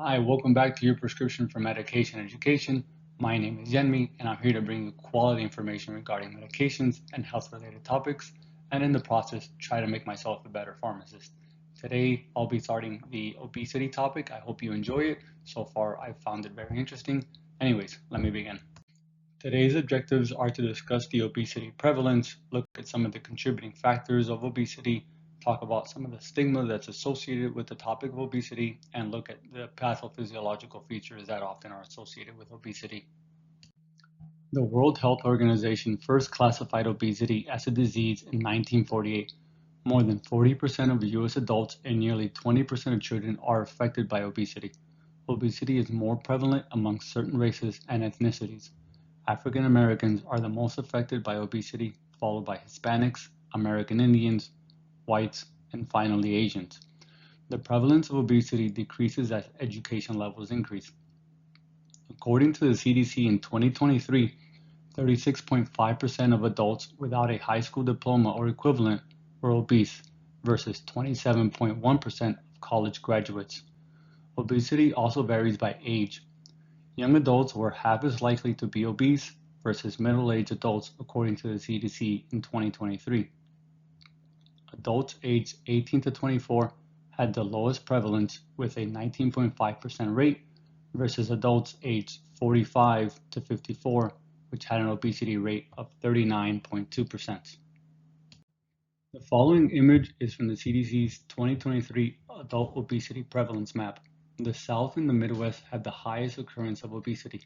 Hi, welcome back to your prescription for medication education. My name is Yenmi, and I'm here to bring you quality information regarding medications and health-related topics, and in the process, try to make myself a better pharmacist. Today, I'll be starting the obesity topic. I hope you enjoy it. So far, I've found it very interesting. Anyways, let me begin. Today's objectives are to discuss the obesity prevalence, look at some of the contributing factors of obesity, talk about some of the stigma that's associated with the topic of obesity, and look at the pathophysiological features that often are associated with obesity. The World Health Organization first classified obesity as a disease in 1948. More than 40% of US adults and nearly 20% of children are affected by obesity. Obesity is more prevalent among certain races and ethnicities. African Americans are the most affected by obesity, followed by Hispanics, American Indians, whites, and finally Asians. The prevalence of obesity decreases as education levels increase. According to the CDC in 2023, 36.5% of adults without a high school diploma or equivalent were obese versus 27.1% of college graduates. Obesity also varies by age. Young adults were half as likely to be obese versus middle-aged adults according to the CDC in 2023. Adults aged 18 to 24 had the lowest prevalence with a 19.5% rate versus adults aged 45 to 54, which had an obesity rate of 39.2%. The following image is from the CDC's 2023 adult obesity prevalence map. The South and the Midwest had the highest occurrence of obesity.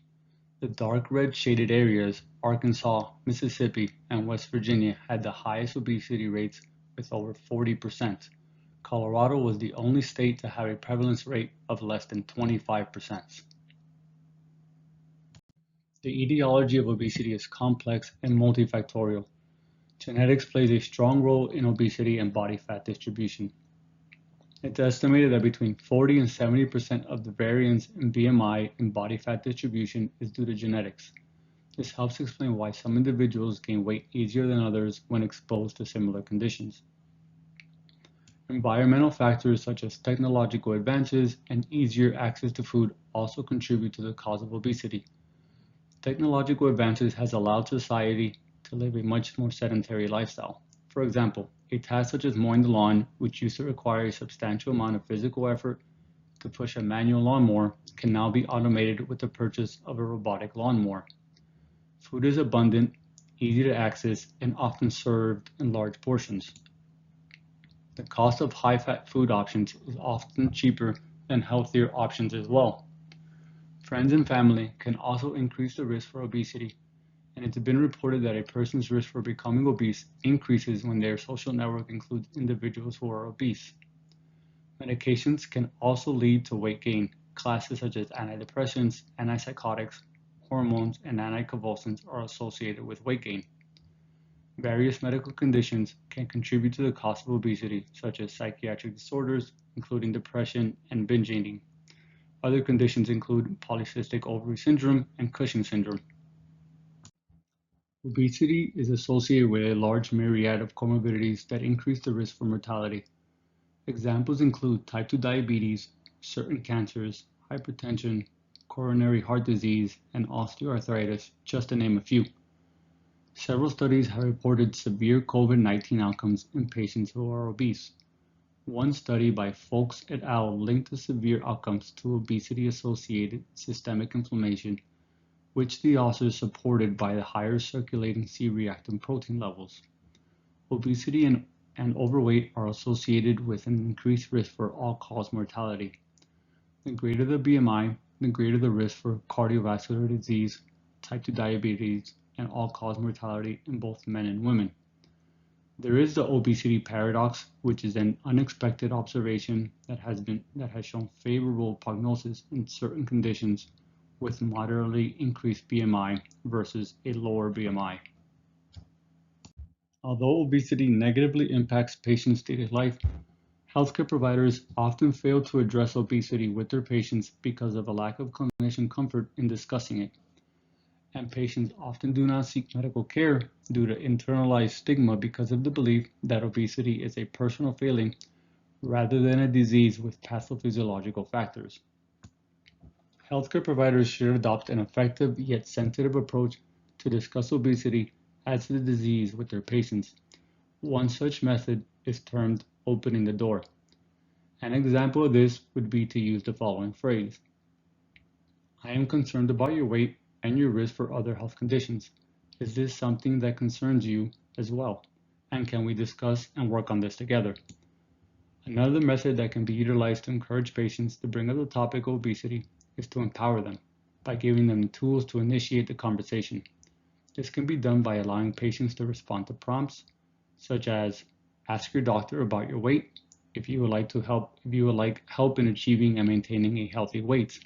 The dark red shaded areas, Arkansas, Mississippi, and West Virginia, had the highest obesity rates with over 40%. Colorado was the only state to have a prevalence rate of less than 25%. The etiology of obesity is complex and multifactorial. Genetics plays a strong role in obesity and body fat distribution. It's estimated that between 40 and 70% of the variance in BMI and body fat distribution is due to genetics. This helps explain why some individuals gain weight easier than others when exposed to similar conditions. Environmental factors such as technological advances and easier access to food also contribute to the cause of obesity. Technological advances has allowed society to live a much more sedentary lifestyle. For example, a task such as mowing the lawn, which used to require a substantial amount of physical effort to push a manual lawnmower, can now be automated with the purchase of a robotic lawnmower. Food is abundant, easy to access, and often served in large portions. The cost of high-fat food options is often cheaper than healthier options as well. Friends and family can also increase the risk for obesity, and it's been reported that a person's risk for becoming obese increases when their social network includes individuals who are obese. Medications can also lead to weight gain. Classes such as antidepressants, antipsychotics, hormones, and anticonvulsants are associated with weight gain. Various medical conditions can contribute to the cost of obesity, such as psychiatric disorders, including depression and binge eating. Other conditions include polycystic ovary syndrome and Cushing syndrome. Obesity is associated with a large myriad of comorbidities that increase the risk for mortality. Examples include type 2 diabetes, certain cancers, hypertension, coronary heart disease, and osteoarthritis, just to name a few. Several studies have reported severe COVID-19 outcomes in patients who are obese. One study by Folks et al. Linked the severe outcomes to obesity-associated systemic inflammation, which the authors supported by the higher circulating C-reactant protein levels. Obesity and overweight are associated with an increased risk for all-cause mortality. The greater the BMI, the greater the risk for cardiovascular disease, type 2 diabetes, and all-cause mortality in both men and women. There is the obesity paradox, which is an unexpected observation that has shown favorable prognosis in certain conditions with moderately increased BMI versus a lower BMI. Although obesity negatively impacts patients' daily life, healthcare providers often fail to address obesity with their patients because of a lack of clinician comfort in discussing it. And patients often do not seek medical care due to internalized stigma because of the belief that obesity is a personal failing rather than a disease with pathophysiological factors. Healthcare providers should adopt an effective yet sensitive approach to discuss obesity as a disease with their patients. One such method is termed opening the door. An example of this would be to use the following phrase: I am concerned about your weight and your risk for other health conditions. Is this something that concerns you as well? And can we discuss and work on this together? Another method that can be utilized to encourage patients to bring up the topic of obesity is to empower them by giving them tools to initiate the conversation. This can be done by allowing patients to respond to prompts such as ask your doctor about your weight if you would like help in achieving and maintaining a healthy weight.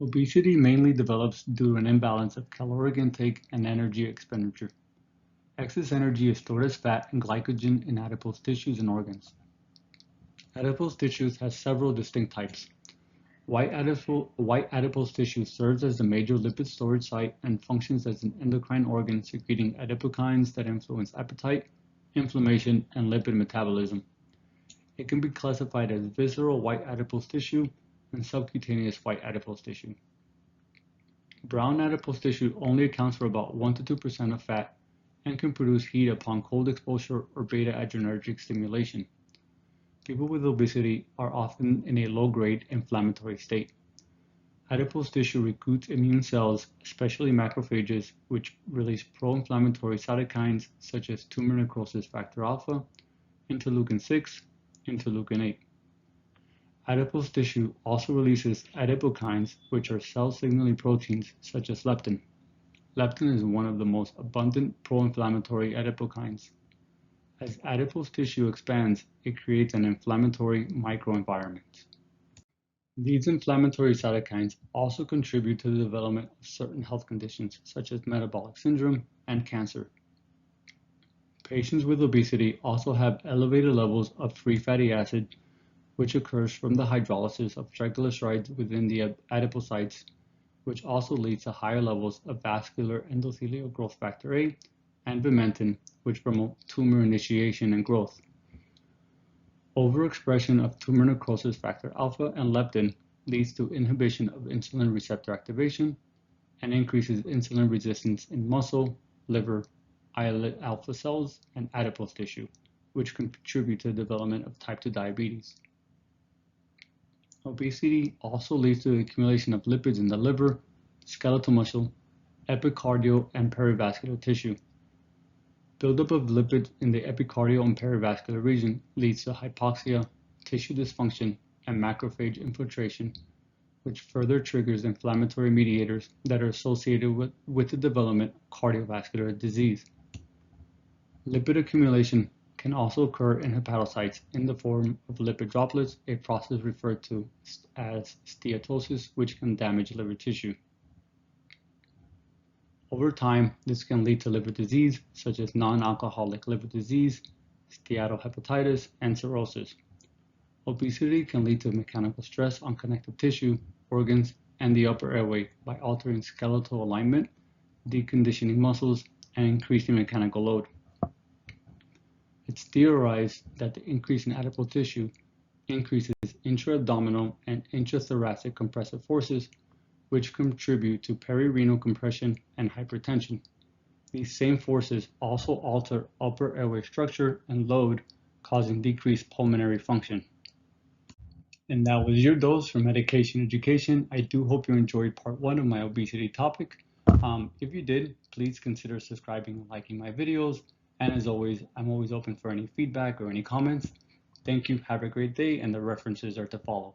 Obesity mainly develops due to an imbalance of caloric intake and energy expenditure. Excess energy is stored as fat and glycogen in adipose tissues and organs. Adipose tissues has several distinct types. White adipose tissue serves as the major lipid storage site and functions as an endocrine organ secreting adipokines that influence appetite, inflammation, and lipid metabolism. It can be classified as visceral white adipose tissue and subcutaneous white adipose tissue. Brown adipose tissue only accounts for about 1 to 2% of fat and can produce heat upon cold exposure or beta-adrenergic stimulation. People with obesity are often in a low-grade inflammatory state. Adipose tissue recruits immune cells, especially macrophages, which release pro-inflammatory cytokines such as tumor necrosis factor alpha, interleukin-6, interleukin-8. Adipose tissue also releases adipokines, which are cell signaling proteins such as leptin. Leptin is one of the most abundant pro-inflammatory adipokines. As adipose tissue expands, it creates an inflammatory microenvironment. These inflammatory cytokines also contribute to the development of certain health conditions such as metabolic syndrome and cancer. Patients with obesity also have elevated levels of free fatty acid, which occurs from the hydrolysis of triglycerides within the adipocytes, which also leads to higher levels of vascular endothelial growth factor A and vimentin, which promote tumor initiation and growth. Overexpression of tumor necrosis factor alpha and leptin leads to inhibition of insulin receptor activation and increases insulin resistance in muscle, liver, islet alpha cells, and adipose tissue, which contribute to the development of type 2 diabetes. Obesity also leads to the accumulation of lipids in the liver, skeletal muscle, epicardial, and perivascular tissue. Buildup of lipids in the epicardial and perivascular region leads to hypoxia, tissue dysfunction, and macrophage infiltration, which further triggers inflammatory mediators that are associated with the development of cardiovascular disease. Lipid accumulation can also occur in hepatocytes in the form of lipid droplets, a process referred to as steatosis, which can damage liver tissue. Over time, this can lead to liver disease, such as non-alcoholic liver disease, steatohepatitis, and cirrhosis. Obesity can lead to mechanical stress on connective tissue, organs, and the upper airway by altering skeletal alignment, deconditioning muscles, and increasing mechanical load. It's theorized that the increase in adipose tissue increases intra-abdominal and intrathoracic compressive forces, which contribute to perirenal compression and hypertension. These same forces also alter upper airway structure and load, causing decreased pulmonary function. And that was your dose for medication education. I do hope you enjoyed part 1 of my obesity topic. If you did, please consider subscribing and liking my videos. And as always, I'm always open for any feedback or any comments. Thank you, have a great day, and the references are to follow.